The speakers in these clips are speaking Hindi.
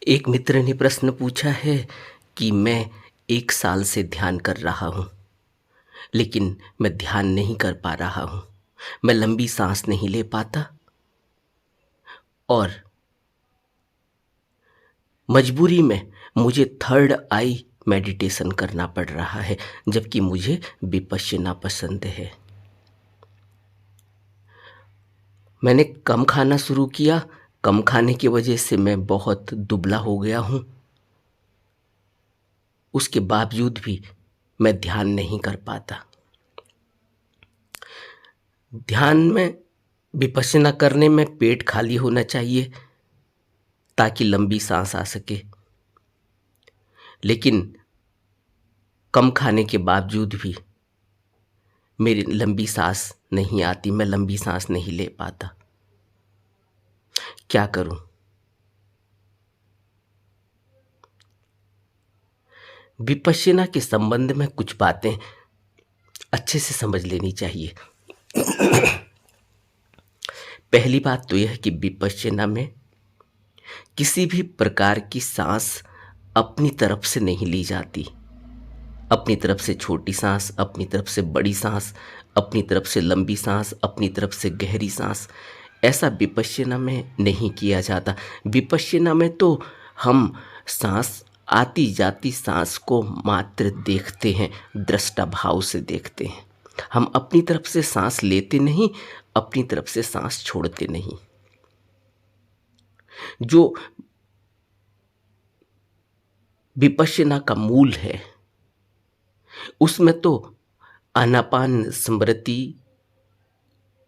एक मित्र ने प्रश्न पूछा है कि मैं 1 साल से ध्यान कर रहा हूँ, लेकिन मैं ध्यान नहीं कर पा रहा हूँ। मैं लंबी सांस नहीं ले पाता और मजबूरी में मुझे थर्ड आई मेडिटेशन करना पड़ रहा है, जबकि मुझे विपश्यना पसंद है। मैंने कम खाना शुरू किया। कम खाने की वजह से मैं बहुत दुबला हो गया हूँ। उसके बावजूद भी मैं ध्यान नहीं कर पाता। ध्यान में विपश्यना करने में पेट खाली होना चाहिए ताकि लंबी सांस आ सके, लेकिन कम खाने के बावजूद भी मेरी लंबी सांस नहीं आती। मैं लंबी सांस नहीं ले पाता। क्या करूं? विपश्यना के संबंध में कुछ बातें अच्छे से समझ लेनी चाहिए। पहली बात तो यह कि विपश्यना में किसी भी प्रकार की सांस अपनी तरफ से नहीं ली जाती। अपनी तरफ से छोटी सांस, अपनी तरफ से बड़ी सांस, अपनी तरफ से लंबी सांस, अपनी तरफ से गहरी सांस, ऐसा विपश्यना में नहीं किया जाता। विपश्यना में तो हम सांस आती जाती सांस को मात्र देखते हैं, दृष्टा भाव से देखते हैं। हम अपनी तरफ से सांस लेते नहीं, अपनी तरफ से सांस छोड़ते नहीं। जो विपश्यना का मूल है उसमें तो आनापान स्मृति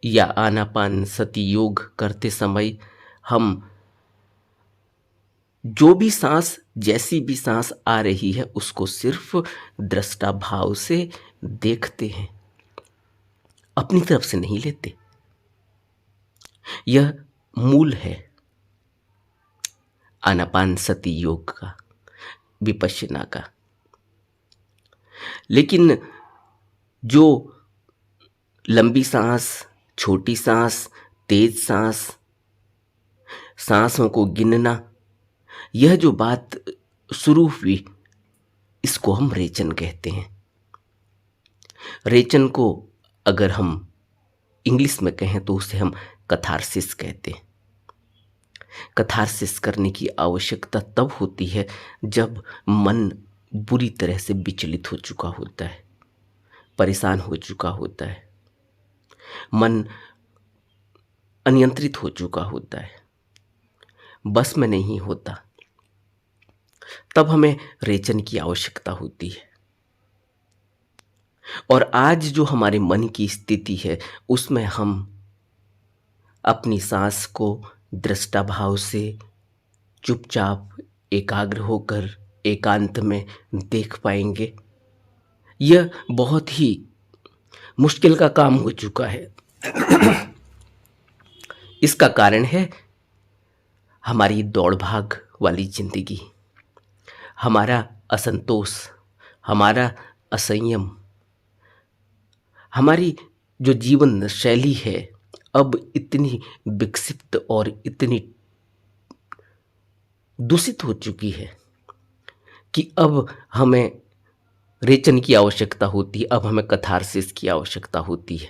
या आनापान सति योग करते समय हम जो भी सांस, जैसी भी सांस आ रही है उसको सिर्फ दृष्टा भाव से देखते हैं, अपनी तरफ से नहीं लेते। यह मूल है आनापान सति योग का, विपश्यना का। लेकिन जो लंबी सांस, छोटी सांस, तेज सांस, सांसों को गिनना, यह जो बात शुरू हुई इसको हम रेचन कहते हैं। रेचन को अगर हम इंग्लिश में कहें तो उसे हम कथारसिस कहते हैं। कथारसिस करने की आवश्यकता तब होती है जब मन बुरी तरह से विचलित हो चुका होता है, परेशान हो चुका होता है, मन अनियंत्रित हो चुका होता है, बस में नहीं होता। तब हमें रेचन की आवश्यकता होती है। और आज जो हमारे मन की स्थिति है उसमें हम अपनी सांस को दृष्टा भाव से चुपचाप एकाग्र होकर एकांत में देख पाएंगे। यह बहुत ही मुश्किल का काम हो चुका है। इसका कारण है हमारी दौड़ भाग वाली जिंदगी, हमारा असंतोष, हमारा असंयम, हमारी जो जीवन शैली है अब इतनी विकसित और इतनी दूषित हो चुकी है कि अब हमें रेचन की आवश्यकता होती है, अब हमें कथारसिस की आवश्यकता होती है।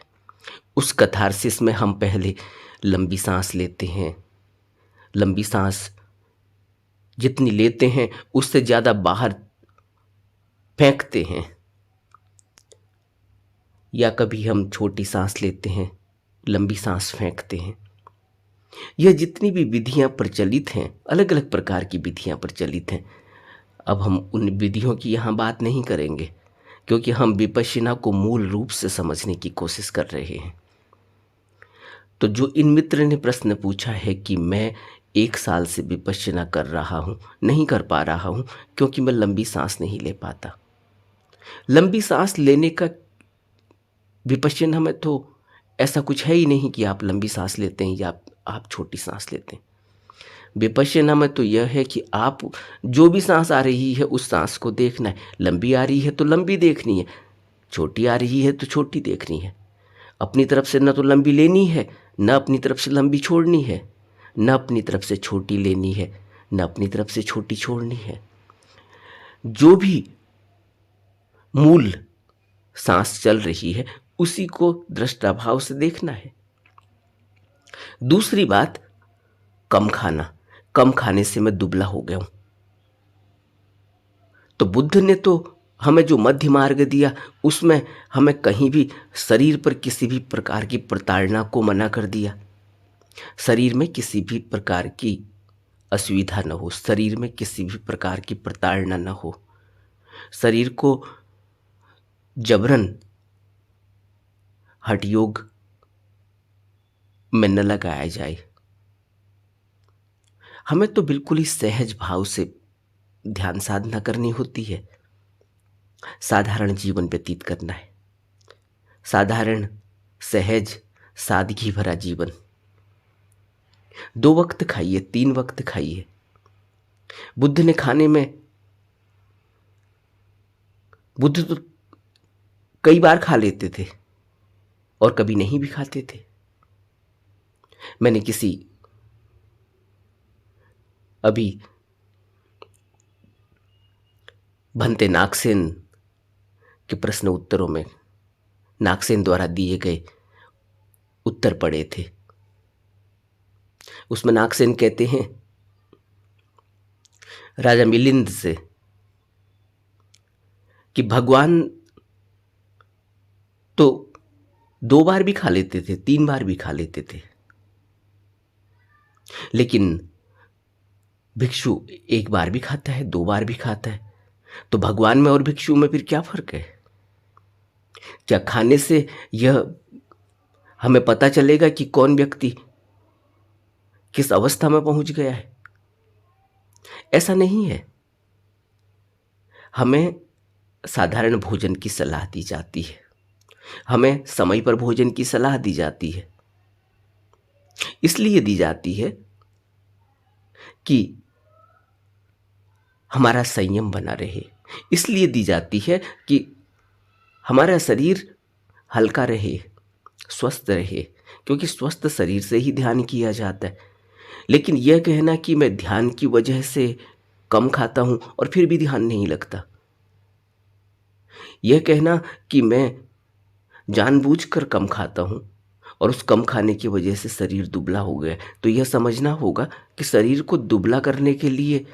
उस कथारसिस में हम पहले लंबी सांस लेते हैं। लंबी सांस जितनी लेते हैं उससे ज़्यादा बाहर फेंकते हैं, या कभी हम छोटी सांस लेते हैं, लंबी सांस फेंकते हैं। यह जितनी भी विधियां प्रचलित हैं, अलग अलग प्रकार की विधियां प्रचलित हैं। अब हम उन विधियों की यहाँ बात नहीं करेंगे क्योंकि हम विपश्यना को मूल रूप से समझने की कोशिश कर रहे हैं। तो जो इन मित्र ने प्रश्न पूछा है कि मैं 1 साल से विपश्यना कर रहा हूँ, नहीं कर पा रहा हूँ क्योंकि मैं लंबी सांस नहीं ले पाता। लंबी सांस लेने का विपश्यना में तो ऐसा कुछ है ही नहीं कि आप लंबी सांस लेते हैं या आप छोटी सांस लेते हैं। विपश्यना में तो यह है कि आप जो भी सांस आ रही है उस सांस को देखना है। लंबी आ रही है तो लंबी देखनी है, छोटी आ रही है तो छोटी देखनी है। अपनी तरफ से न तो लंबी लेनी है, न अपनी तरफ से लंबी छोड़नी है, न अपनी तरफ से छोटी लेनी है, न अपनी तरफ से छोटी छोड़नी है। जो भी मूल सांस चल रही है उसी को दृष्टाभाव से देखना है। दूसरी बात, कम खाना। कम खाने से मैं दुबला हो गया हूं। तो बुद्ध ने तो हमें जो मध्य मार्ग दिया उसमें हमें कहीं भी शरीर पर किसी भी प्रकार की प्रताड़ना को मना कर दिया। शरीर में किसी भी प्रकार की असुविधा न हो, शरीर में किसी भी प्रकार की प्रताड़ना न हो, शरीर को जबरन हठ योग में न लगाया जाए। हमें तो बिल्कुल ही सहज भाव से ध्यान साधना करनी होती है, साधारण जीवन व्यतीत करना है, साधारण सहज सादगी भरा जीवन। 2 वक्त खाइए, 3 वक्त खाइए। बुद्ध ने खाने में, बुद्ध तो कई बार खा लेते थे और कभी नहीं भी खाते थे। मैंने किसी अभी भंते नागसेन के प्रश्न उत्तरों में नागसेन द्वारा दिए गए उत्तर पढ़े थे। उसमें नागसेन कहते हैं राजा मिलिंद से कि भगवान तो 2 बार भी खा लेते थे, 3 बार भी खा लेते थे, लेकिन भिक्षु 1 बार भी खाता है, 2 बार भी खाता है। तो भगवान में और भिक्षु में फिर क्या फर्क है? क्या खाने से यह हमें पता चलेगा कि कौन व्यक्ति किस अवस्था में पहुंच गया है? ऐसा नहीं है। हमें साधारण भोजन की सलाह दी जाती है, हमें समय पर भोजन की सलाह दी जाती है। इसलिए दी जाती है कि हमारा संयम बना रहे, इसलिए दी जाती है कि हमारा शरीर हल्का रहे, स्वस्थ रहे, क्योंकि स्वस्थ शरीर से ही ध्यान किया जाता है। लेकिन यह कहना कि मैं ध्यान की वजह से कम खाता हूं और फिर भी ध्यान नहीं लगता, यह कहना कि मैं जानबूझकर कम खाता हूं और उस कम खाने की वजह से शरीर दुबला हो गया, तो यह समझना होगा कि शरीर को दुबला करने के लिए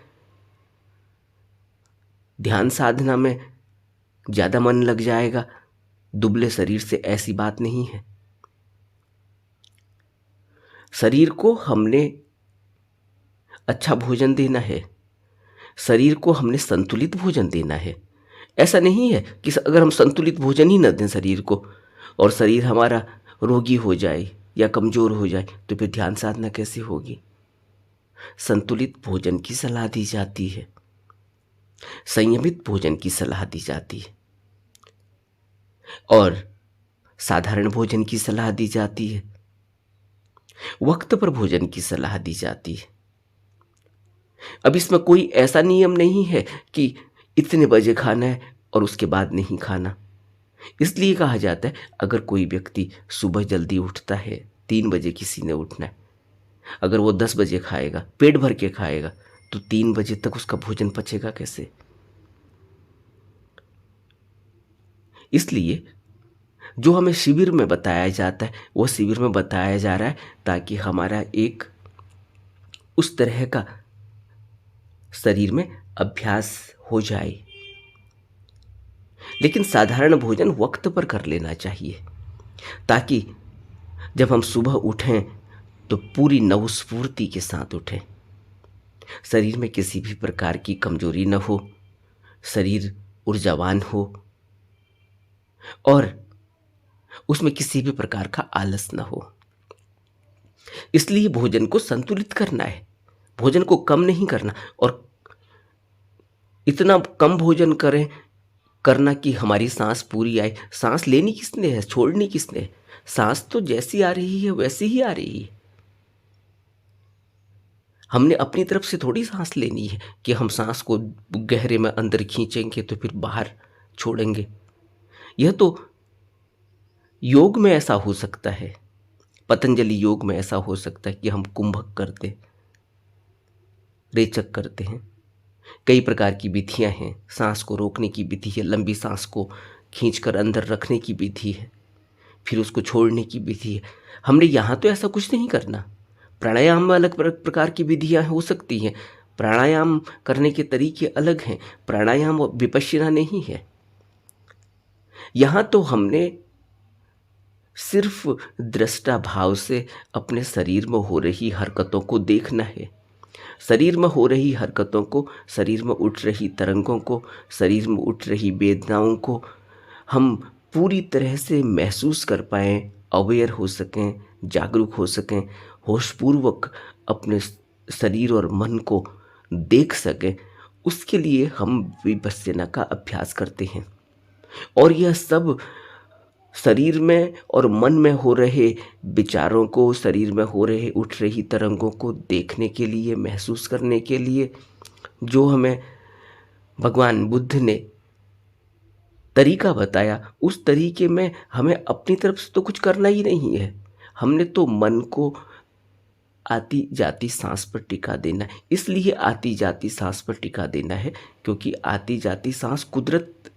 ध्यान साधना में ज़्यादा मन लग जाएगा, दुबले शरीर से ऐसी बात नहीं है। शरीर को हमने अच्छा भोजन देना है, शरीर को हमने संतुलित भोजन देना है। ऐसा नहीं है कि अगर हम संतुलित भोजन ही न दें शरीर को और शरीर हमारा रोगी हो जाए या कमज़ोर हो जाए तो फिर ध्यान साधना कैसे होगी? संतुलित भोजन की सलाह दी जाती है, संयमित भोजन की सलाह दी जाती है और साधारण भोजन की सलाह दी जाती है, वक्त पर भोजन की सलाह दी जाती है। अब इसमें कोई ऐसा नियम नहीं है कि इतने बजे खाना है और उसके बाद नहीं खाना। इसलिए कहा जाता है अगर कोई व्यक्ति सुबह जल्दी उठता है, 3 बजे किसी ने उठना है, अगर वो 10 बजे खाएगा, पेट भर के खाएगा, तो 3 बजे तक उसका भोजन पचेगा कैसे? इसलिए जो हमें शिविर में बताया जाता है वो शिविर में बताया जा रहा है ताकि हमारा एक उस तरह का शरीर में अभ्यास हो जाए। लेकिन साधारण भोजन वक्त पर कर लेना चाहिए ताकि जब हम सुबह उठें तो पूरी नवस्फूर्ति के साथ उठें, शरीर में किसी भी प्रकार की कमजोरी न हो, शरीर ऊर्जावान हो और उसमें किसी भी प्रकार का आलस न हो। इसलिए भोजन को संतुलित करना है, भोजन को कम नहीं करना। और इतना कम भोजन करना कि हमारी सांस पूरी आए। सांस लेनी किसने है, छोड़नी किसने है? सांस तो जैसी आ रही है वैसी ही आ रही है। हमने अपनी तरफ से थोड़ी सांस लेनी है कि हम सांस को गहरे में अंदर खींचेंगे तो फिर बाहर छोड़ेंगे। यह तो योग में ऐसा हो सकता है, पतंजलि योग में ऐसा हो सकता है कि हम कुंभक कर दें, रेचक करते हैं। कई प्रकार की विधियां हैं। सांस को रोकने की विधि है, लंबी सांस को खींचकर अंदर रखने की विधि है, फिर उसको छोड़ने की विधि है। हमने यहाँ तो ऐसा कुछ नहीं करना। प्राणायाम में अलग प्रकार की विधियां हो सकती हैं, प्राणायाम करने के तरीके अलग हैं। प्राणायाम विपश्यना नहीं है। यहाँ तो हमने सिर्फ दृष्टा भाव से अपने शरीर में हो रही हरकतों को देखना है। शरीर में हो रही हरकतों को, शरीर में उठ रही तरंगों को, शरीर में उठ रही वेदनाओं को हम पूरी तरह से महसूस कर पाएँ, अवेयर हो सकें, जागरूक हो सकें, होशपूर्वक अपने शरीर और मन को देख सकें, उसके लिए हम विपश्यना का अभ्यास करते हैं। और यह सब शरीर में और मन में हो रहे विचारों को, शरीर में हो रहे उठ रही तरंगों को देखने के लिए, महसूस करने के लिए जो हमें भगवान बुद्ध ने तरीका बताया, उस तरीके में हमें अपनी तरफ से तो कुछ करना ही नहीं है। हमने तो मन को आती जाती सांस पर टिका देना है। इसलिए आती जाती सांस पर टिका देना है क्योंकि आती जाती सांस कुदरत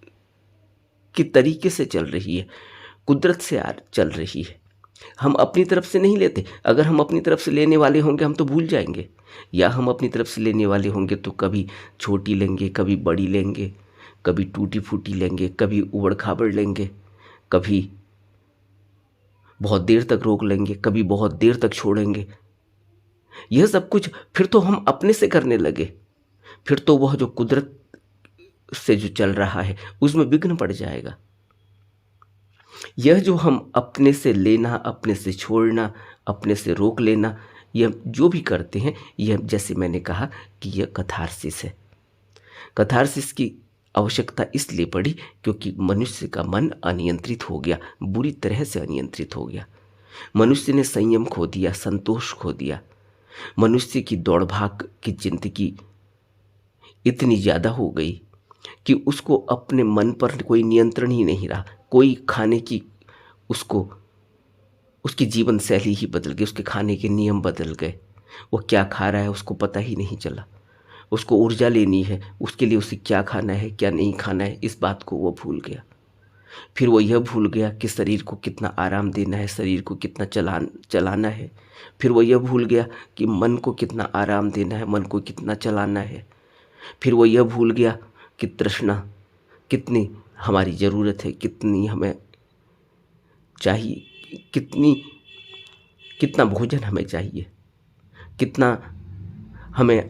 के तरीके से चल रही है, कुदरत से चल रही है। हम अपनी तरफ से नहीं लेते। अगर हम अपनी तरफ से लेने वाले होंगे हम तो भूल जाएंगे, या हम अपनी तरफ से लेने वाले होंगे तो कभी छोटी लेंगे, कभी बड़ी लेंगे, कभी टूटी फूटी लेंगे, कभी उबड़ खाबड़ लेंगे, कभी बहुत देर तक रोक लेंगे, कभी बहुत देर तक छोड़ेंगे। यह सब कुछ फिर तो हम अपने से करने लगे, फिर तो वह जो कुदरत से जो चल रहा है उसमें विघ्न पड़ जाएगा। यह जो हम अपने से लेना, अपने से छोड़ना, अपने से रोक लेना, यह जो भी करते हैं, यह जैसे मैंने कहा कि यह कथारसिस है। कथारसिस की आवश्यकता इसलिए पड़ी क्योंकि मनुष्य का मन अनियंत्रित हो गया, बुरी तरह से अनियंत्रित हो गया। मनुष्य ने संयम खो दिया, संतोष खो दिया। मनुष्य की दौड़ भाग की जिंदगी इतनी ज़्यादा हो गई कि उसको अपने मन पर कोई नियंत्रण ही नहीं रहा। कोई खाने की उसकी जीवन शैली ही बदल गई, उसके खाने के नियम बदल गए। वो क्या खा रहा है उसको पता ही नहीं चला। उसको ऊर्जा लेनी है, उसके लिए उसे क्या खाना है क्या नहीं खाना है, इस बात को वो भूल गया। फिर वो यह भूल गया कि शरीर को कितना आराम देना है, शरीर को कितना चलाना है। फिर वो यह भूल गया कि मन को कितना आराम देना है, मन को कितना चलाना है। फिर वो यह भूल गया कि तृष्णा कितनी हमारी ज़रूरत है, कितनी हमें चाहिए, कितना भोजन हमें चाहिए, कितना हमें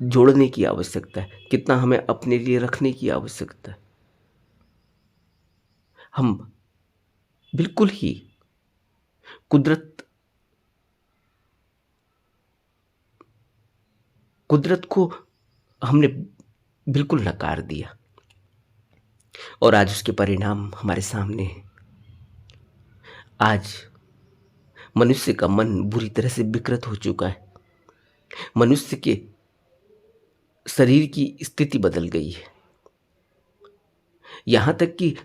जोड़ने की आवश्यकता है, कितना हमें अपने लिए रखने की आवश्यकता है। हम बिल्कुल ही कुदरत को हमने बिल्कुल नकार दिया और आज उसके परिणाम हमारे सामने हैं। आज मनुष्य का मन बुरी तरह से विकृत हो चुका है। मनुष्य के शरीर की स्थिति बदल गई है। यहाँ तक कि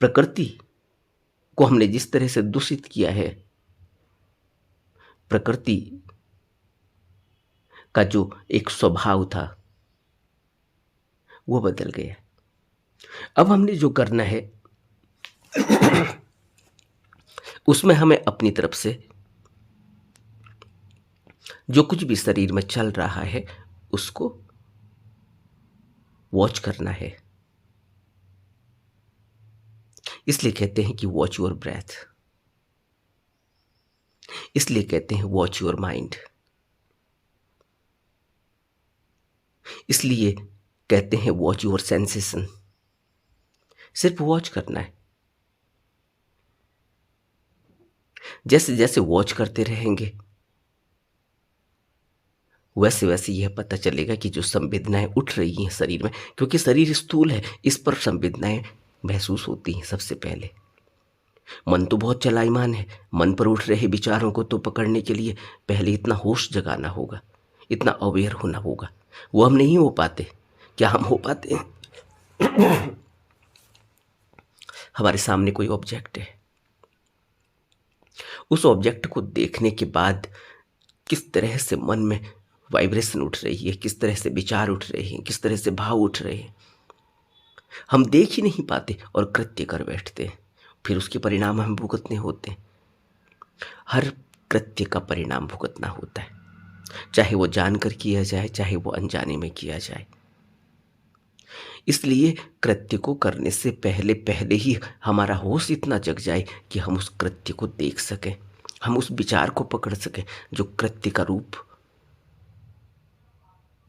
प्रकृति को हमने जिस तरह से दूषित किया है, प्रकृति का जो एक स्वभाव था वो बदल गया। अब हमने जो करना है उसमें हमें अपनी तरफ से जो कुछ भी शरीर में चल रहा है उसको वॉच करना है। इसलिए कहते हैं कि वॉच योर ब्रेथ, इसलिए कहते हैं वॉच योर माइंड, इसलिए कहते हैं वॉच योर सेंसेशन। सिर्फ वॉच करना है। जैसे जैसे वॉच करते रहेंगे वैसे वैसे यह पता चलेगा कि जो संवेदनाएं उठ रही हैं शरीर में, क्योंकि शरीर स्थूल है, इस पर संवेदनाएं महसूस होती हैं। सबसे पहले मन तो बहुत चलायमान है, मन पर उठ रहे विचारों को तो पकड़ने के लिए पहले इतना होश जगाना होगा, इतना अवेयर होना होगा। वो हम नहीं हो पाते। क्या हम हो पाते हैं? हमारे सामने कोई ऑब्जेक्ट है, उस ऑब्जेक्ट को देखने के बाद किस तरह से मन में वाइब्रेशन उठ रही है, किस तरह से विचार उठ रहे हैं, किस तरह से भाव उठ रहे हैं, हम देख ही नहीं पाते और कृत्य कर बैठते हैं। फिर उसके परिणाम हमें भुगतने होते हैं। हर कृत्य का परिणाम भुगतना होता है, चाहे वो जानकर किया जाए, चाहे वो अनजाने में किया जाए। इसलिए कृत्य को करने से पहले पहले ही हमारा होश इतना जग जाए कि हम उस कृत्य को देख सकें, हम उस विचार को पकड़ सकें जो कृत्य का रूप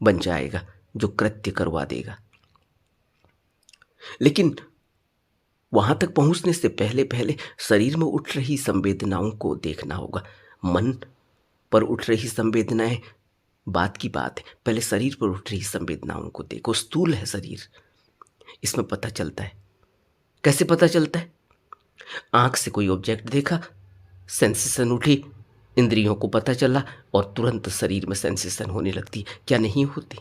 बन जाएगा, जो कृत्य करवा देगा। लेकिन वहां तक पहुंचने से पहले पहले शरीर में उठ रही संवेदनाओं को देखना होगा। मन पर उठ रही संवेदनाएं बात की बात है, पहले शरीर पर उठ रही संवेदनाओं को देखो। स्थूल है शरीर, इसमें पता चलता है। कैसे पता चलता है? आंख से कोई ऑब्जेक्ट देखा, सेंसेशन उठी, इंद्रियों को पता चला और तुरंत शरीर में सेंसेशन होने लगती। क्या नहीं होती?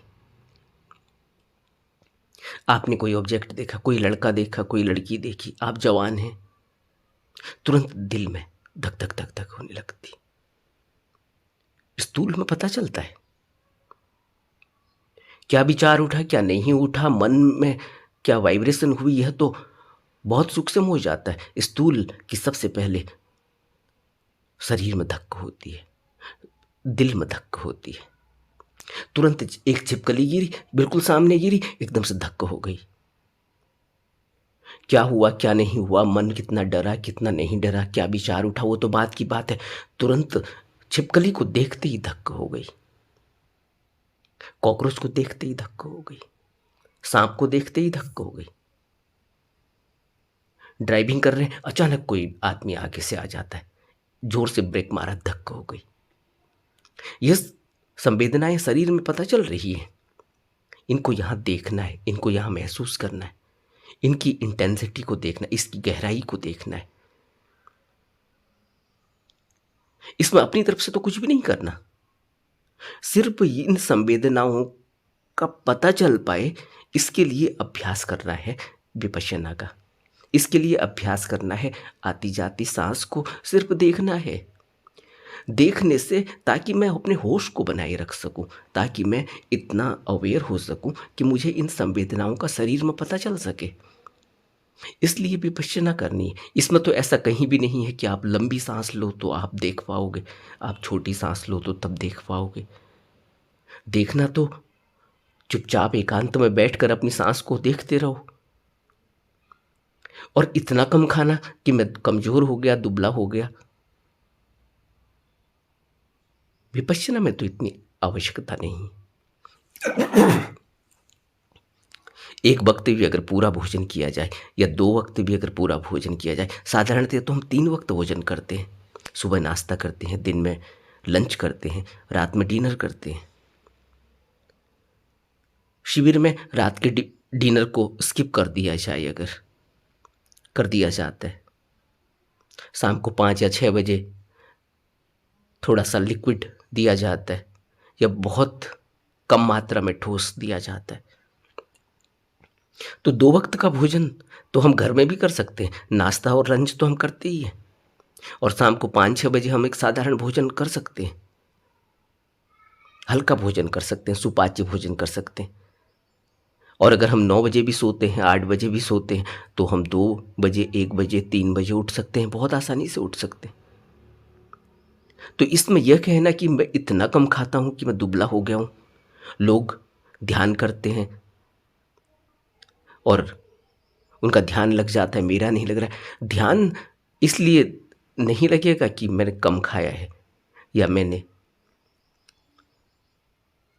आपने कोई ऑब्जेक्ट देखा, कोई लड़का देखा, कोई लड़की देखी, आप जवान हैं, तुरंत दिल में धक धक धक धक होने लगती। स्थूल में पता चलता है क्या विचार उठा, क्या नहीं उठा, मन में क्या वाइब्रेशन हुई, यह तो बहुत सूक्ष्म हो जाता है। स्थूल की सबसे पहले शरीर में धक्क होती है, दिल में धक्क होती है। तुरंत एक छिपकली गिरी, बिल्कुल सामने गिरी, एकदम से धक्क हो गई। क्या हुआ, क्या नहीं हुआ, मन कितना डरा, कितना नहीं डरा, क्या विचार उठा, वो तो बात की बात है। तुरंत छिपकली को देखते ही धक्क हो गई, कॉकरोच को देखते ही धक्क हो गई, सांप को देखते ही धक्क हो गई। ड्राइविंग कर रहे हैं, अचानक कोई आदमी आगे से आ जाता है, जोर से ब्रेक मारा, धक्क हो गई। यह संवेदनाएं शरीर में पता चल रही है। इनको यहां देखना है, इनको यहां महसूस करना है, इनकी इंटेंसिटी को देखना, इसकी गहराई को देखना है। इसमें अपनी तरफ से तो कुछ भी नहीं करना, सिर्फ इन संवेदनाओं का पता चल पाए, इसके लिए अभ्यास करना है विपश्यना का। इसके लिए अभ्यास करना है आती जाती सांस को सिर्फ देखना है। देखने से ताकि मैं अपने होश को बनाए रख सकूं, ताकि मैं इतना अवेयर हो सकूं कि मुझे इन संवेदनाओं का शरीर में पता चल सके। इसलिए विपश्यना करनी है। इसमें तो ऐसा कहीं भी नहीं है कि आप लंबी सांस लो तो आप देख पाओगे, आप छोटी सांस लो तो तब देख पाओगे। देखना तो चुपचाप एकांत में बैठकर अपनी सांस को देखते रहो। और इतना कम खाना कि मैं कमजोर हो गया, दुबला हो गया। विपश्यना में तो इतनी आवश्यकता नहीं। एक वक्त भी अगर पूरा भोजन किया जाए या 2 वक्त भी अगर पूरा भोजन किया जाए, साधारणतः तो हम 3 वक्त भोजन करते हैं। सुबह नाश्ता करते हैं, दिन में लंच करते हैं, रात में डिनर करते हैं। शिविर में रात के डिनर को स्किप कर दिया जाए, अगर कर दिया जाता है, शाम को 5 या 6 बजे थोड़ा सा लिक्विड दिया जाता है या बहुत कम मात्रा में ठोस दिया जाता है। तो 2 वक्त का भोजन तो हम घर में भी कर सकते हैं, नाश्ता और लंच तो हम करते ही हैं, और शाम को 5-6 बजे हम एक साधारण भोजन कर सकते हैं, हल्का भोजन कर सकते हैं, सुपाच्य भोजन कर सकते हैं। और अगर हम 9 बजे भी सोते हैं, 8 बजे भी सोते हैं, तो हम 2 बजे, 1 बजे, 3 बजे उठ सकते हैं, बहुत आसानी से उठ सकते हैं। तो इसमें यह कहना कि मैं इतना कम खाता हूं कि मैं दुबला हो गया हूं, लोग ध्यान करते हैं और उनका ध्यान लग जाता है, मेरा नहीं लग रहा है। ध्यान इसलिए नहीं लगेगा कि मैंने कम खाया है या मैंने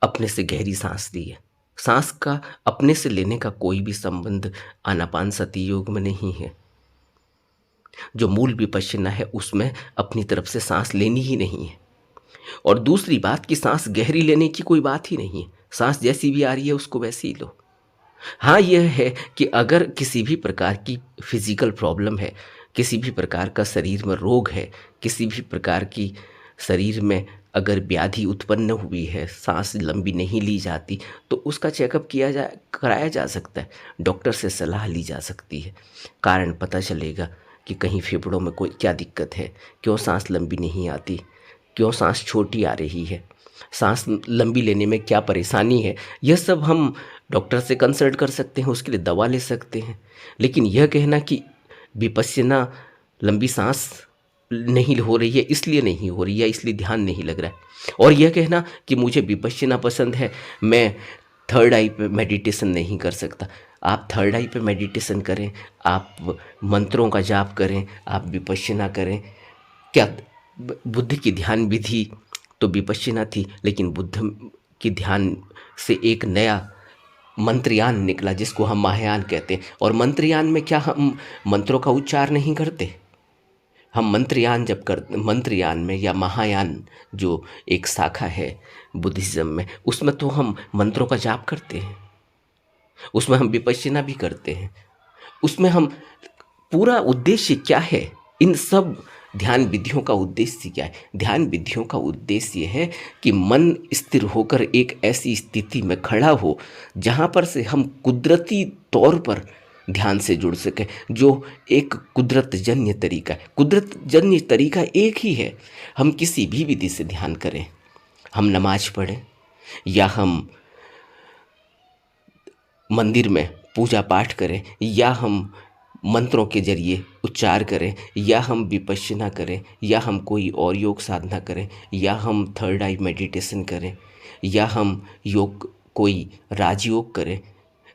अपने से गहरी सांस ली है। सांस का अपने से लेने का कोई भी संबंध आनापानसति योग में नहीं है। जो मूल विपश्यना है उसमें अपनी तरफ से सांस लेनी ही नहीं है। और दूसरी बात कि सांस गहरी लेने की कोई बात ही नहीं है, सांस जैसी भी आ रही है उसको वैसे ही लो। हाँ, यह है कि अगर किसी भी प्रकार की फिजिकल प्रॉब्लम है, किसी भी प्रकार का शरीर में रोग है, किसी भी प्रकार की शरीर में अगर व्याधि उत्पन्न हुई है, सांस लंबी नहीं ली जाती, तो उसका चेकअप कराया जा सकता है, डॉक्टर से सलाह ली जा सकती है। कारण पता चलेगा कि कहीं फेफड़ों में कोई क्या दिक्कत है, क्यों सांस लंबी नहीं आती, क्यों सांस छोटी आ रही है। सांस लंबी लेने में क्या परेशानी है, यह सब हम डॉक्टर से कंसल्ट कर सकते हैं, उसके लिए दवा ले सकते हैं। लेकिन यह कहना कि विपश्यना लंबी सांस नहीं हो रही है इसलिए नहीं हो रही है, इसलिए ध्यान नहीं लग रहा है, और यह कहना कि मुझे विपश्यना पसंद है, मैं थर्ड आई पे मेडिटेशन नहीं कर सकता। आप थर्ड आई पे मेडिटेशन करें, आप मंत्रों का जाप करें, आप विपश्यना करें। क्या बुद्ध की ध्यान विधि तो विपश्यना थी, लेकिन बुद्ध की ध्यान से एक नया मंत्रयान निकला जिसको हम महायान कहते हैं। और मंत्रयान में क्या हम मंत्रों का उच्चार नहीं करते? हम मंत्रयान जब कर मंत्रयान में या महायान जो एक शाखा है बुद्धिज्म में, उसमें तो हम मंत्रों का जाप करते हैं, उसमें हम विपश्यना भी करते हैं। उसमें हम पूरा उद्देश्य क्या है? इन सब ध्यान विधियों का उद्देश्य क्या है? ध्यान विधियों का उद्देश्य यह है कि मन स्थिर होकर एक ऐसी स्थिति में खड़ा हो जहाँ पर से हम कुदरती तौर पर ध्यान से जुड़ सके, जो एक कुदरत जन्य तरीका है। कुदरत जन्य तरीका एक ही है। हम किसी भी विधि से ध्यान करें, हम नमाज पढ़ें या हम मंदिर में पूजा पाठ करें, या हम मंत्रों के जरिए उच्चार करें, या हम विपश्यना करें, या हम कोई और योग साधना करें, या हम थर्ड आई मेडिटेशन करें, या हम योग कोई राजयोग करें,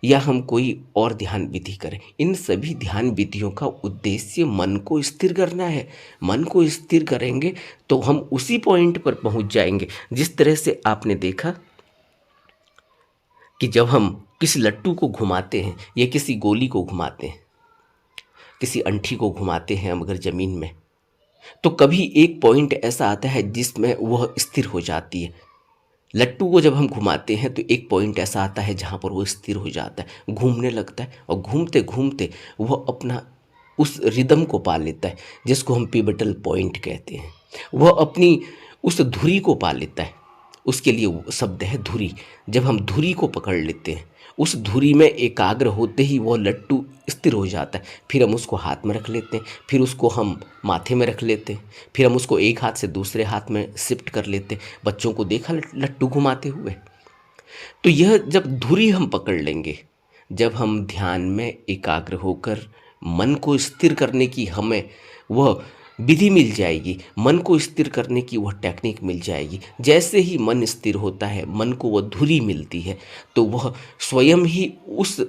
या हम कोई और ध्यान विधि करें, इन सभी ध्यान विधियों का उद्देश्य मन को स्थिर करना है। मन को स्थिर करेंगे तो हम उसी पॉइंट पर पहुंच जाएंगे। जिस तरह से आपने देखा कि जब हम किसी लट्टू को घुमाते हैं या किसी गोली को घुमाते हैं, किसी अंठी को घुमाते हैं हम अगर ज़मीन में, तो कभी एक पॉइंट ऐसा आता है जिसमें वह स्थिर हो जाती है। लट्टू को जब हम घुमाते हैं तो एक पॉइंट ऐसा आता है जहाँ पर वो स्थिर हो जाता है, घूमने लगता है, और घूमते घूमते वह अपना उस रिदम को पा लेता है जिसको हम पिवटल पॉइंट कहते हैं। वह अपनी उस धुरी को पा लेता है, उसके लिए वो शब्द है धुरी। जब हम धुरी को पकड़ लेते हैं, उस धुरी में एकाग्र होते ही वह लट्टू स्थिर हो जाता है। फिर हम उसको हाथ में रख लेते हैं, फिर उसको हम माथे में रख लेते हैं, फिर हम उसको एक हाथ से दूसरे हाथ में शिफ्ट कर लेते हैं। बच्चों को देखा लट्टू घुमाते हुए। तो यह जब धुरी हम पकड़ लेंगे, जब हम ध्यान में एकाग्र होकर मन को स्थिर करने की हमें वह विधि मिल जाएगी, मन को स्थिर करने की वह टेक्निक मिल जाएगी। जैसे ही मन स्थिर होता है, मन को वह धुरी मिलती है, तो वह स्वयं ही उस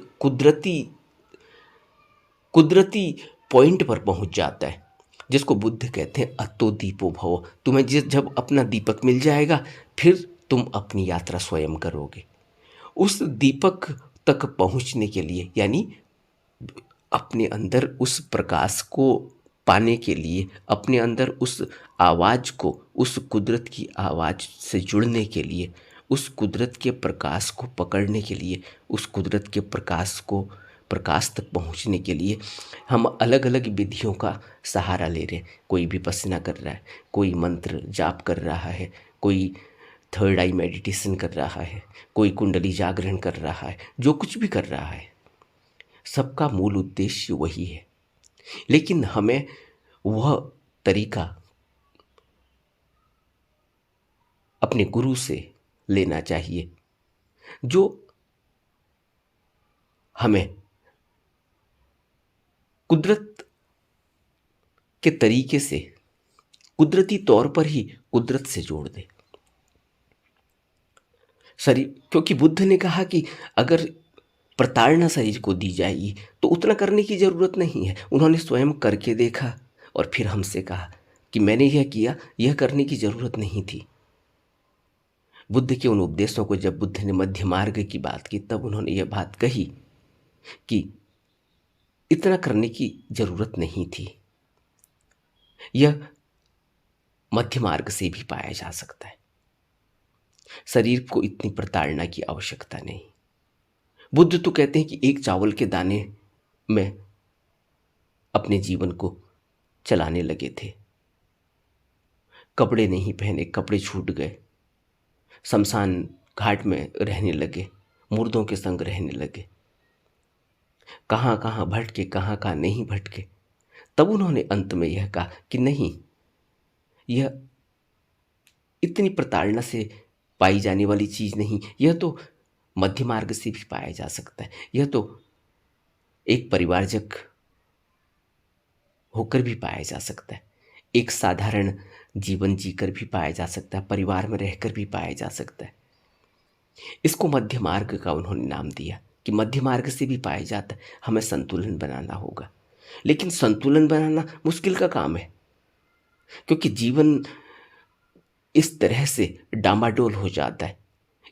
कुदरती पॉइंट पर पहुंच जाता है, जिसको बुद्ध कहते हैं अत्तो दीपो भव। तुम्हें जब अपना दीपक मिल जाएगा, फिर तुम अपनी यात्रा स्वयं करोगे। उस दीपक तक पहुंचने के लिए, यानी अपने अंदर उस प्रकाश को पाने के लिए, अपने अंदर उस आवाज़ को, उस कुदरत की आवाज़ से जुड़ने के लिए, उस कुदरत के प्रकाश को पकड़ने के लिए, उस कुदरत के प्रकाश तक पहुंचने के लिए हम अलग अलग विधियों का सहारा ले रहे हैं। कोई विपश्यना कर रहा है, कोई मंत्र जाप कर रहा है, कोई थर्ड आई मेडिटेशन कर रहा है, कोई कुंडली जागरण कर रहा है। जो कुछ भी कर रहा है, सबका मूल उद्देश्य वही है। लेकिन हमें वह तरीका अपने गुरु से लेना चाहिए, जो हमें कुदरत के तरीके से, कुदरती तौर पर ही कुदरत से जोड़ दे शरीर। क्योंकि बुद्ध ने कहा कि अगर प्रताड़ना शरीर को दी जाएगी तो उतना करने की ज़रूरत नहीं है। उन्होंने स्वयं करके देखा और फिर हमसे कहा कि मैंने यह किया, यह करने की ज़रूरत नहीं थी। बुद्ध के उन उपदेशों को जब बुद्ध ने मध्य मार्ग की बात की, तब उन्होंने यह बात कही कि इतना करने की ज़रूरत नहीं थी, यह मध्य मार्ग से भी पाया जा सकता है। शरीर को इतनी प्रताड़ना की आवश्यकता नहीं। बुद्ध तो कहते हैं कि एक चावल के दाने में अपने जीवन को चलाने लगे थे। कपड़े नहीं पहने, कपड़े छूट गए, शमशान घाट में रहने लगे, मुर्दों के संग रहने लगे, कहाँ कहाँ भटके, कहाँ कहाँ नहीं भटके। तब उन्होंने अंत में यह कहा कि नहीं, यह इतनी प्रताड़ना से पाई जाने वाली चीज नहीं, यह तो मध्य मार्ग से भी पाया जा सकता है। यह तो एक परिवारजक होकर भी पाया जा सकता है, एक साधारण जीवन जीकर भी पाया जा सकता है, परिवार में रहकर भी पाया जा सकता है। इसको मध्य मार्ग का उन्होंने नाम दिया कि मध्य मार्ग से भी पाया जाता है। हमें संतुलन बनाना होगा, लेकिन संतुलन बनाना मुश्किल का काम है, क्योंकि जीवन इस तरह से डामाडोल हो जाता है,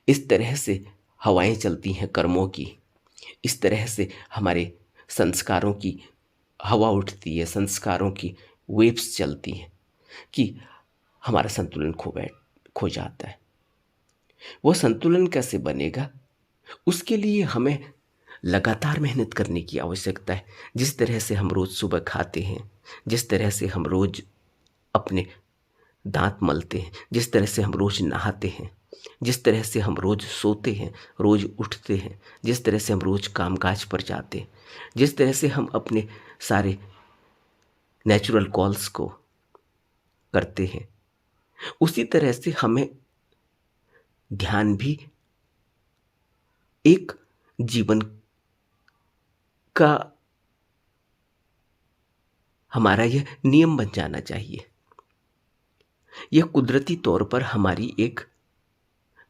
इस तरह से हवाएं चलती हैं कर्मों की, इस तरह से हमारे संस्कारों की हवा उठती है, संस्कारों की वेव्स चलती हैं कि हमारा संतुलन खो जाता है। वह संतुलन कैसे बनेगा, उसके लिए हमें लगातार मेहनत करने की आवश्यकता है। जिस तरह से हम रोज सुबह खाते हैं, जिस तरह से हम रोज अपने दांत मलते हैं, जिस तरह से हम रोज नहाते हैं, जिस तरह से हम रोज सोते हैं, रोज उठते हैं, जिस तरह से हम रोज कामकाज पर जाते हैं, जिस तरह से हम अपने सारे नेचुरल कॉल्स को करते हैं, उसी तरह से हमें ध्यान भी एक जीवन का हमारा यह नियम बन जाना चाहिए। यह कुदरती तौर पर हमारी एक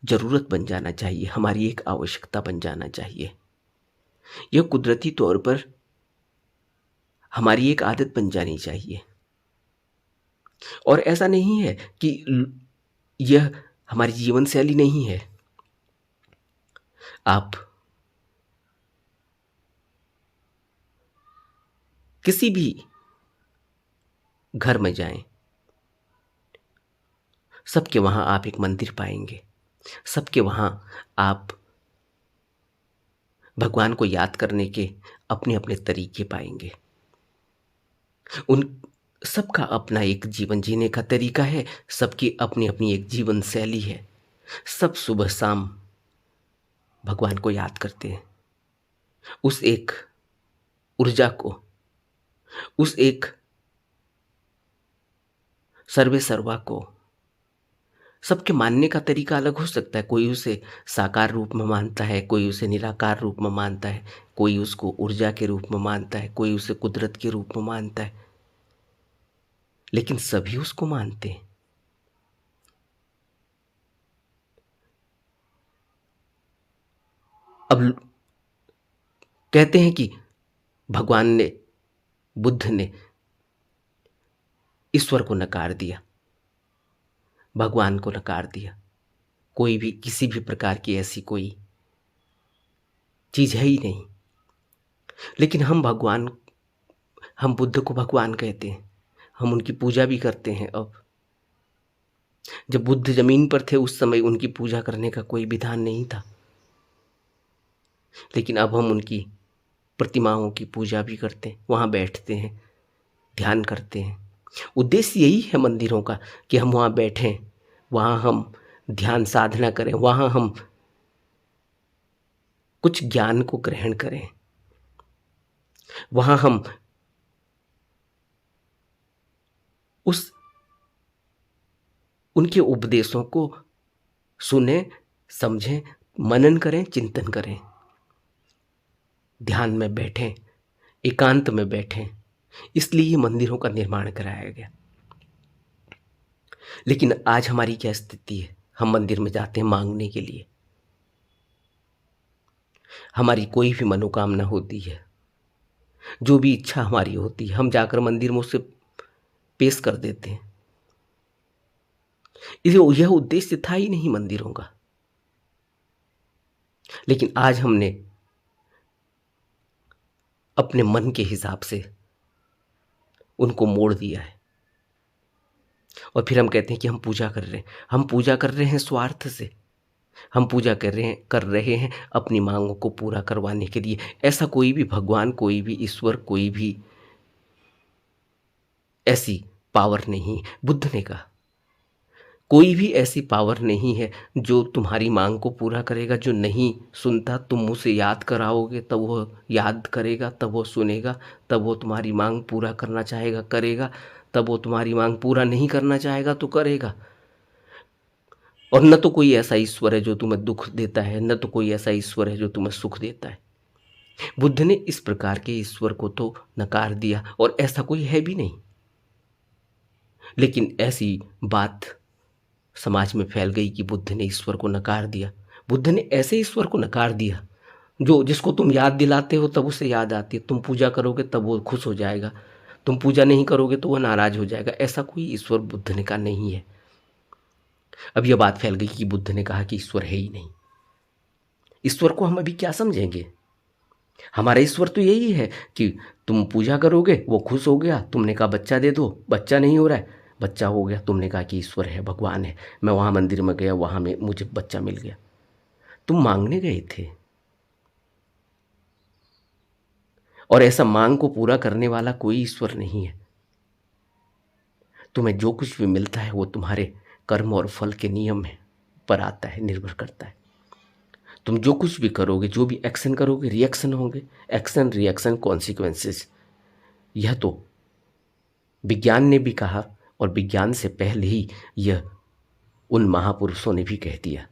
जरूरत बन जाना चाहिए, हमारी एक आवश्यकता बन जाना चाहिए। यह कुदरती तौर पर हमारी एक आदत बन जानी चाहिए। और ऐसा नहीं है कि यह हमारी जीवन शैली नहीं है। आप किसी भी घर में जाएं, सबके वहां आप एक मंदिर पाएंगे, सबके वहां आप भगवान को याद करने के अपने अपने तरीके पाएंगे। उन सबका अपना एक जीवन जीने का तरीका है, सबकी अपनी अपनी एक जीवन शैली है। सब सुबह शाम भगवान को याद करते हैं, उस एक ऊर्जा को, उस एक सर्वे सर्वा को। सबके मानने का तरीका अलग हो सकता है। कोई उसे साकार रूप में मानता है, कोई उसे निराकार रूप में मानता है, कोई उसको ऊर्जा के रूप में मानता है, कोई उसे कुदरत के रूप में मानता है, लेकिन सभी उसको मानते हैं। अब कहते हैं कि भगवान ने, बुद्ध ने ईश्वर को नकार दिया, भगवान को नकार दिया। कोई भी किसी भी प्रकार की ऐसी कोई चीज है ही नहीं। लेकिन हम बुद्ध को भगवान कहते हैं, हम उनकी पूजा भी करते हैं। अब जब बुद्ध जमीन पर थे उस समय उनकी पूजा करने का कोई विधान नहीं था, लेकिन अब हम उनकी प्रतिमाओं की पूजा भी करते हैं, वहां बैठते हैं, ध्यान करते हैं। उद्देश्य यही है मंदिरों का कि हम वहां बैठें, वहां हम ध्यान साधना करें, वहां हम कुछ ज्ञान को ग्रहण करें, वहां हम उनके उपदेशों को सुने, समझें, मनन करें, चिंतन करें, ध्यान में बैठें, एकांत में बैठें। इसलिए मंदिरों का निर्माण कराया गया। लेकिन आज हमारी क्या स्थिति है? हम मंदिर में जाते हैं मांगने के लिए, हमारी कोई भी मनोकामना होती है, जो भी इच्छा हमारी होती है, हम जाकर मंदिर में उससे पेश कर देते हैं। यह उद्देश्य था ही नहीं मंदिरों का। लेकिन आज हमने अपने मन के हिसाब से उनको मोड़ दिया है, और फिर हम कहते हैं कि हम पूजा कर रहे हैं। हम पूजा कर रहे हैं स्वार्थ से, हम पूजा कर रहे हैं अपनी मांगों को पूरा करवाने के लिए। ऐसा कोई भी भगवान, कोई भी ईश्वर, कोई भी ऐसी पावर नहीं। बुद्ध ने कहा कोई भी ऐसी पावर नहीं है जो तुम्हारी मांग को पूरा करेगा। जो नहीं सुनता, तुम उसे याद कराओगे तब वो याद करेगा, तब वो सुनेगा, तब वो तुम्हारी मांग पूरा करना चाहेगा, करेगा, तब वो तुम्हारी मांग पूरा नहीं करना चाहेगा तो करेगा। और न तो कोई ऐसा ईश्वर है जो तुम्हें दुख देता है, न तो कोई ऐसा ईश्वर है जो तुम्हें सुख देता है। बुद्ध ने इस प्रकार के ईश्वर को तो नकार दिया और ऐसा कोई है भी नहीं। लेकिन ऐसी बात समाज में फैल गई कि बुद्ध ने ईश्वर को नकार दिया। बुद्ध ने ऐसे ईश्वर को नकार दिया जो जिसको तुम याद दिलाते हो तब उसे याद आती है, तुम पूजा करोगे तब वो खुश हो जाएगा, तुम पूजा नहीं करोगे तो वो नाराज हो जाएगा। ऐसा कोई ईश्वर बुद्ध ने कहा नहीं है। अब यह बात फैल गई कि बुद्ध ने कहा कि ईश्वर है ही नहीं। ईश्वर को हम अभी क्या समझेंगे? हमारा ईश्वर तो यही है कि तुम पूजा करोगे, वो खुश हो गया, तुमने कहा बच्चा दे दो, बच्चा नहीं हो रहा है, बच्चा हो गया, तुमने कहा कि ईश्वर है, भगवान है, मैं वहाँ मंदिर में गया, वहाँ में मुझे बच्चा मिल गया। तुम मांगने गए थे और ऐसा मांग को पूरा करने वाला कोई ईश्वर नहीं है। तुम्हें जो कुछ भी मिलता है वो तुम्हारे कर्म और फल के नियम है पर आता है, निर्भर करता है। तुम जो कुछ भी करोगे, जो भी एक्शन करोगे, रिएक्शन होंगे, एक्शन रिएक्शन कॉन्सिक्वेंसेस। यह तो विज्ञान ने भी कहा और विज्ञान से पहले ही यह उन महापुरुषों ने भी कह दिया।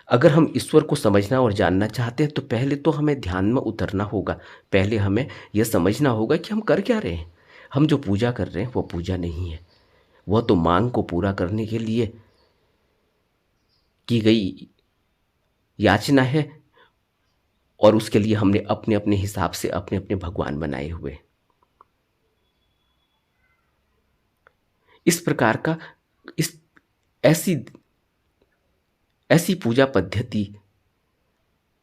अगर हम ईश्वर को समझना और जानना चाहते हैं तो पहले तो हमें ध्यान में उतरना होगा। पहले हमें यह समझना होगा कि हम कर क्या रहे हैं। हम जो पूजा कर रहे हैं वो पूजा नहीं है, वह तो मांग को पूरा करने के लिए की गई याचना है और उसके लिए हमने अपने अपने हिसाब से अपने अपने भगवान बनाए हुए। इस प्रकार का इस ऐसी ऐसी पूजा पद्धति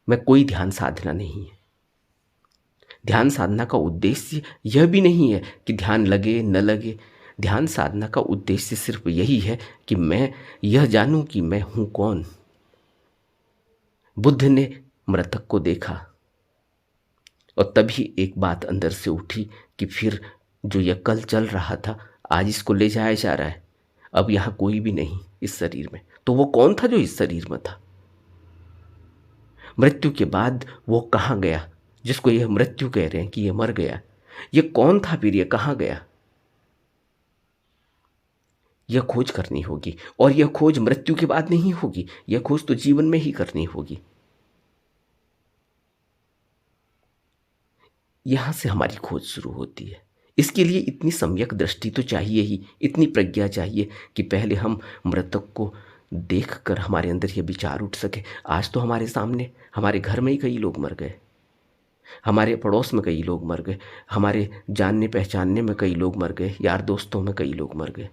में कोई ध्यान साधना नहीं है। ध्यान साधना का उद्देश्य यह भी नहीं है कि ध्यान लगे न लगे। ध्यान साधना का उद्देश्य सिर्फ यही है कि मैं यह जानूं कि मैं हूं कौन। बुद्ध ने मृतक को देखा और तभी एक बात अंदर से उठी कि फिर जो यह कल चल रहा था, आज इसको ले जाया जा रहा है, अब यहां कोई भी नहीं इस शरीर में। तो वो कौन था जो इस शरीर में था? मृत्यु के बाद वो कहाँ गया जिसको यह मृत्यु कह रहे हैं कि यह मर गया? ये कौन था फिर? ये कहाँ गया? यह खोज करनी होगी और यह खोज मृत्यु के बाद नहीं होगी, यह खोज तो जीवन में ही करनी होगी। यहां से हमारी खोज शुरू होती है। इसके लिए इतनी सम्यक दृष्टि तो चाहिए ही, इतनी प्रज्ञा चाहिए कि पहले हम मृतक को देखकर हमारे अंदर यह विचार उठ सके। आज तो हमारे सामने, हमारे घर में ही कई लोग मर गए, हमारे पड़ोस में कई लोग मर गए, हमारे जानने पहचानने में कई लोग मर गए, यार दोस्तों में कई लोग मर गए,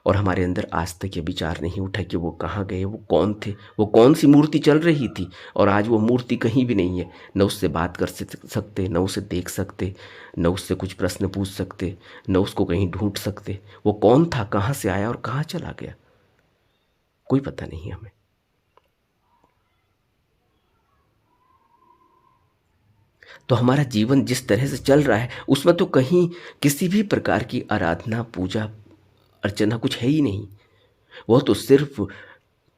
और हमारे अंदर आज तक ये विचार नहीं उठा कि वो कहाँ गए, वो कौन थे, वो कौन सी मूर्ति चल रही थी। और आज वो मूर्ति कहीं भी नहीं है, न उससे बात कर सकते, न उसे देख सकते, न उससे कुछ प्रश्न पूछ सकते, न उसको कहीं ढूंढ सकते। वो कौन था, कहाँ से आया और कहाँ चला गया, कोई पता नहीं हमें। तो हमारा जीवन जिस तरह से चल रहा है उसमें तो कहीं किसी भी प्रकार की आराधना, पूजा अर्चना कुछ है ही नहीं। वह तो सिर्फ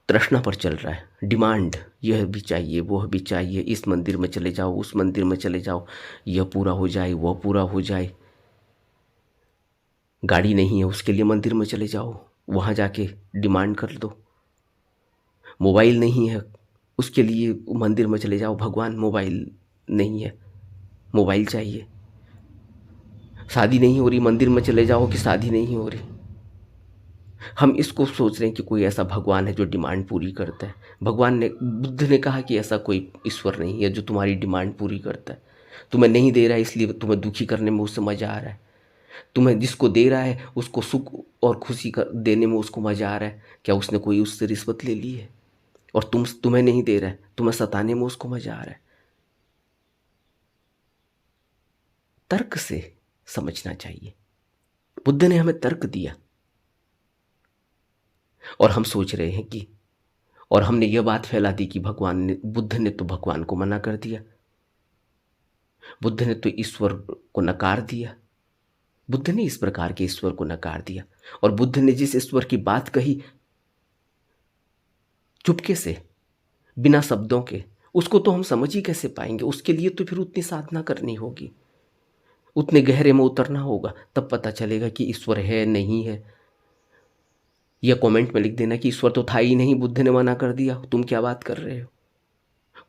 तृष्णा पर चल रहा है, डिमांड, यह भी चाहिए, वह भी चाहिए, इस मंदिर में चले जाओ, उस मंदिर में चले जाओ, यह पूरा हो जाए, वह पूरा हो जाए। गाड़ी नहीं है उसके लिए मंदिर में चले जाओ, वहाँ जाके डिमांड कर दो। मोबाइल नहीं है उसके लिए मंदिर में चले जाओ, भगवान मोबाइल नहीं है, मोबाइल चाहिए। शादी नहीं हो रही, मंदिर में चले जाओ कि शादी नहीं हो रही। हम इसको सोच रहे हैं कि कोई ऐसा भगवान है जो डिमांड पूरी करता है। भगवान ने, बुद्ध ने कहा कि ऐसा कोई ईश्वर नहीं है जो तुम्हारी डिमांड पूरी करता है। तुम्हें नहीं दे रहा है इसलिए तुम्हें दुखी करने में उससे मजा आ रहा है, तुम्हें जिसको दे रहा है उसको सुख और खुशी कर देने में उसको मजा आ रहा है। क्या उसने कोई उससे रिश्वत ले ली है? और तुम्हें नहीं दे रहा है, तुम्हें सताने में उसको मजा आ रहा है। तर्क से समझना चाहिए। बुद्ध ने हमें तर्क दिया और हम सोच रहे हैं कि, और हमने यह बात फैला दी कि भगवान ने, बुद्ध ने तो भगवान को मना कर दिया, बुद्ध ने तो ईश्वर को नकार दिया। बुद्ध ने इस प्रकार के ईश्वर को नकार दिया और बुद्ध ने जिस ईश्वर की बात कही चुपके से, बिना शब्दों के, उसको तो हम समझ ही कैसे पाएंगे? उसके लिए तो फिर उतनी साधना करनी होगी, उतने गहरे में उतरना होगा, तब पता चलेगा कि ईश्वर है नहीं है। या कमेंट में लिख देना कि ईश्वर तो था ही नहीं, बुद्ध ने मना कर दिया, तुम क्या बात कर रहे हो।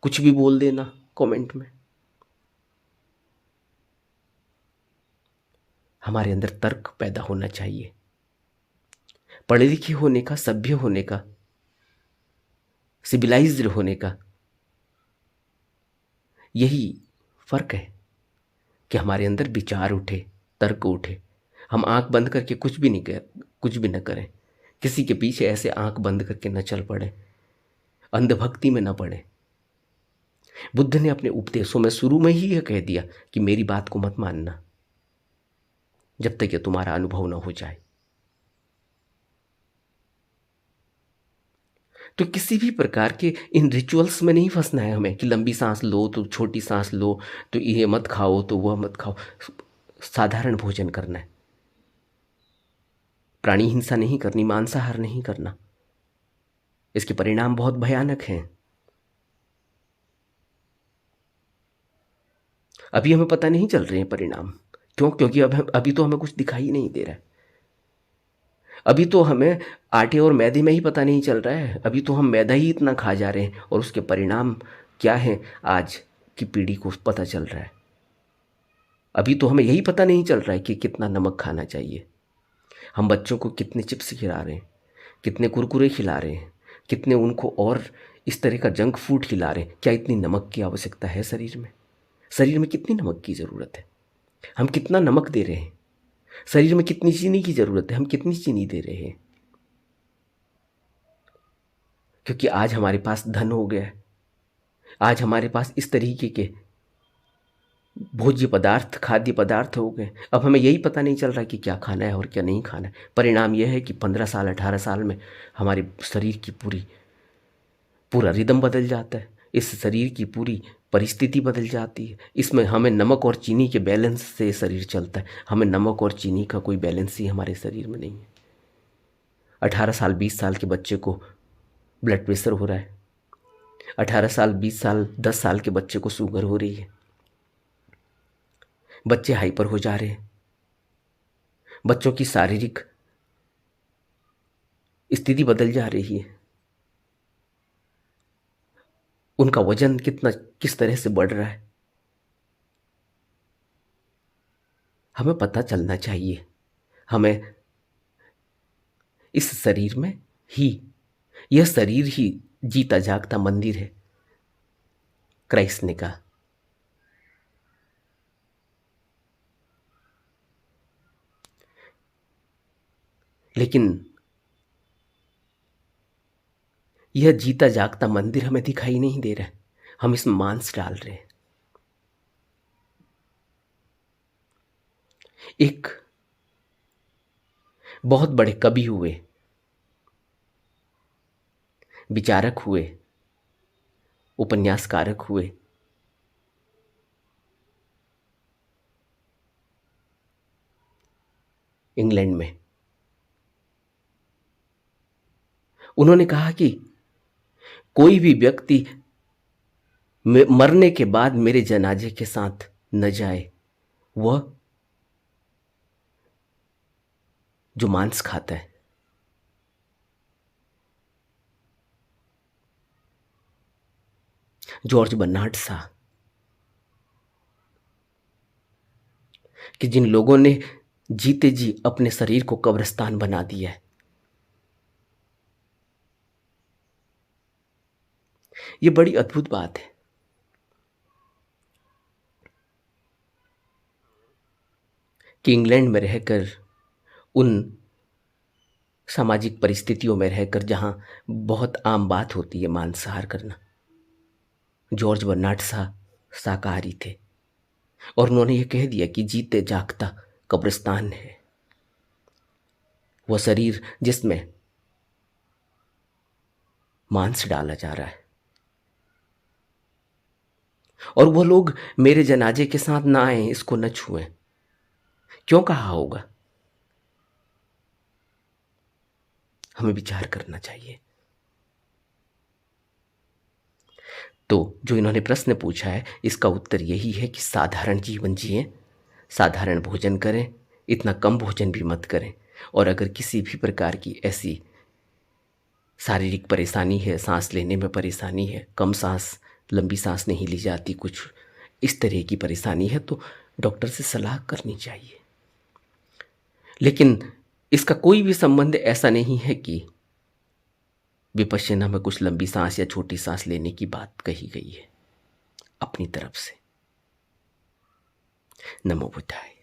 कुछ भी बोल देना कमेंट में। हमारे अंदर तर्क पैदा होना चाहिए। पढ़े लिखे होने का, सभ्य होने का, सिविलाइज्ड होने का यही फर्क है कि हमारे अंदर विचार उठे, तर्क उठे। हम आंख बंद करके कुछ भी न करें, किसी के पीछे ऐसे आंख बंद करके न चल पड़े, अंधभक्ति में न पड़े। बुद्ध ने अपने उपदेशों में शुरू में ही यह कह दिया कि मेरी बात को मत मानना जब तक कि तुम्हारा अनुभव न हो जाए। तो किसी भी प्रकार के इन रिचुअल्स में नहीं फंसना है हमें कि लंबी सांस लो तो छोटी सांस लो, तो ये मत खाओ तो वह मत खाओ। साधारण भोजन करना है, प्राणी हिंसा नहीं करनी, मांसाहार नहीं करना। इसके परिणाम बहुत भयानक हैं। अभी हमें पता नहीं चल रहे हैं परिणाम। क्यों? क्योंकि अभी तो हमें कुछ दिखाई नहीं दे रहा है। अभी तो हमें आटे और मैदे में ही पता नहीं चल रहा है। अभी तो हम मैदा ही इतना खा जा रहे हैं और उसके परिणाम क्या हैं आज की पीढ़ी को पता चल रहा है। अभी तो हमें यही पता नहीं चल रहा है कि कितना नमक खाना चाहिए। हम बच्चों को कितने चिप्स खिला रहे हैं, कितने कुरकुरे खिला रहे हैं, कितने उनको और इस तरह का जंक फूड खिला रहे हैं। क्या इतनी नमक की आवश्यकता है शरीर में? शरीर में कितनी नमक की ज़रूरत है? हम कितना नमक दे रहे हैं? शरीर में कितनी चीनी की ज़रूरत है? हम कितनी चीनी दे रहे हैं? क्योंकि आज हमारे पास धन हो गया है, आज हमारे पास इस तरीके के भोज्य पदार्थ, खाद्य पदार्थ हो गए। अब हमें यही पता नहीं चल रहा कि क्या खाना है और क्या नहीं खाना है। परिणाम यह है कि 15 साल 18 साल में हमारे शरीर की पूरा रिदम बदल जाता है, इस शरीर की पूरी परिस्थिति बदल जाती है। इसमें हमें नमक और चीनी के बैलेंस से शरीर चलता है, हमें नमक और चीनी का कोई बैलेंस ही हमारे शरीर में नहीं है। 18 साल 20 साल के बच्चे को ब्लड प्रेशर हो रहा है, 18 साल 20 साल 10 साल के बच्चे को शुगर हो रही है, बच्चे हाइपर हो जा रहे हैं, बच्चों की शारीरिक स्थिति बदल जा रही है, उनका वजन किस तरह से बढ़ रहा है। हमें पता चलना चाहिए। हमें इस शरीर में ही, यह शरीर ही जीता जागता मंदिर है, क्राइस्ट ने कहा। लेकिन यह जीता जागता मंदिर हमें दिखाई नहीं दे रहा है। हम इसमें मांस डाल रहे हैं। एक बहुत बड़े कवि हुए, विचारक हुए, उपन्यासकारक हुए, इंग्लैंड में। उन्होंने कहा कि कोई भी व्यक्ति मरने के बाद मेरे जनाजे के साथ न जाए, वह जो मांस खाता है। जॉर्ज बर्नार्ड शॉ, कि जिन लोगों ने जीते जी अपने शरीर को कब्रिस्तान बना दिया है, ये बड़ी अद्भुत बात है कि इंग्लैंड में रहकर, उन सामाजिक परिस्थितियों में रहकर जहां बहुत आम बात होती है मांसाहार करना, जॉर्ज बर्नार्ड शॉ शाकाहारी थे और उन्होंने ये कह दिया कि जीते जागता कब्रिस्तान है वह शरीर जिसमें मांस डाला जा रहा है। और वह लोग मेरे जनाजे के साथ ना आए, इसको न छुएं। क्यों कहा होगा? हमें विचार करना चाहिए। तो जो इन्होंने प्रश्न पूछा है, इसका उत्तर यही है कि साधारण जीवन जिएं, साधारण भोजन करें, इतना कम भोजन भी मत करें। और अगर किसी भी प्रकार की ऐसी शारीरिक परेशानी है, सांस लेने में परेशानी है, कम सांस, लंबी सांस नहीं ली जाती, कुछ इस तरह की परेशानी है, तो डॉक्टर से सलाह करनी चाहिए। लेकिन इसका कोई भी संबंध ऐसा नहीं है कि विपश्यना में कुछ लंबी सांस या छोटी सांस लेने की बात कही गई है अपनी तरफ से। नमो बुद्धाय।